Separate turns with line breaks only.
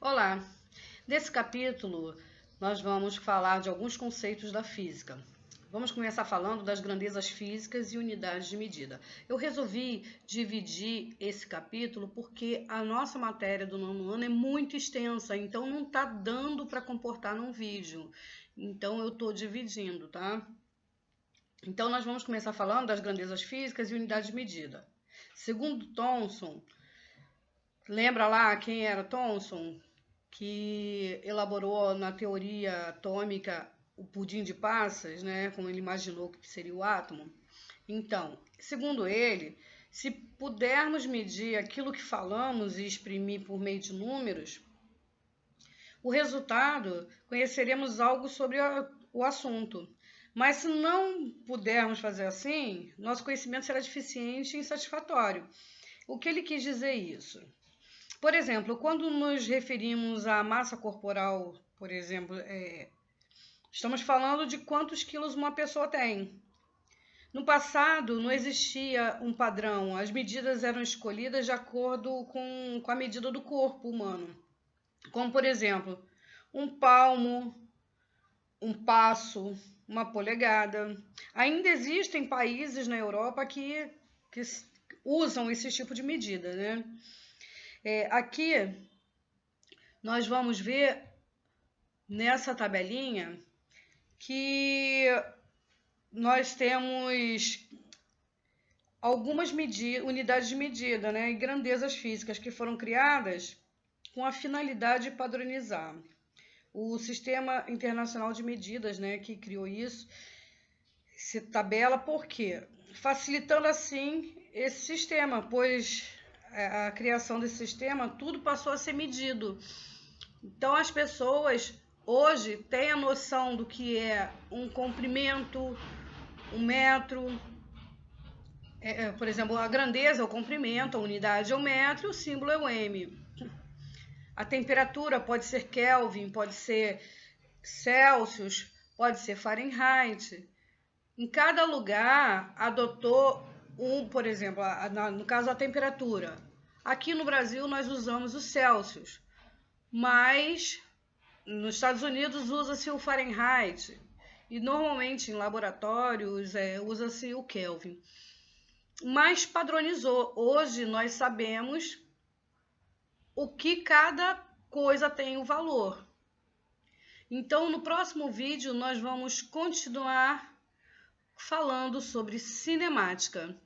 Olá! Nesse capítulo, nós vamos falar de alguns conceitos da física. Vamos começar falando das grandezas físicas e unidades de medida. Eu resolvi dividir esse capítulo porque a nossa matéria do nono ano é muito extensa, então não está dando para comportar num vídeo. Então eu estou dividindo, tá? Então nós vamos começar falando das grandezas físicas e unidades de medida. Segundo Thomson, lembra lá quem era Thomson? Que elaborou na teoria atômica o pudim de passas, né, como ele imaginou que seria o átomo. Então, segundo ele, se pudermos medir aquilo que falamos e exprimir por meio de números, o resultado, conheceremos algo sobre o assunto. Mas se não pudermos fazer assim, nosso conhecimento será deficiente e insatisfatório. O que ele quis dizer isso? Por exemplo, quando nos referimos à massa corporal, por exemplo, estamos falando de quantos quilos uma pessoa tem. No passado, não existia um padrão, as medidas eram escolhidas de acordo com a medida do corpo humano. Como, por exemplo, um palmo, um passo, uma polegada. Ainda existem países na Europa que usam esse tipo de medida, né? Aqui nós vamos ver nessa tabelinha que nós temos algumas unidades de medida, né, e grandezas físicas que foram criadas com a finalidade de padronizar. O Sistema Internacional de Medidas, né, que criou isso, se tabela por quê? Facilitando assim esse sistema, pois a criação desse sistema, tudo passou a ser medido. Então as pessoas hoje têm a noção do que é um comprimento, um metro, por exemplo, a grandeza é o comprimento, a unidade é o metro, o símbolo é o M. A temperatura pode ser Kelvin, pode ser Celsius, pode ser Fahrenheit. Em cada lugar adotou por exemplo, no caso a temperatura. Aqui no Brasil nós usamos o Celsius, mas nos Estados Unidos usa-se o Fahrenheit e normalmente em laboratórios usa-se o Kelvin. Mas padronizou. Hoje nós sabemos o que cada coisa tem o valor. Então no próximo vídeo nós vamos continuar falando sobre cinemática.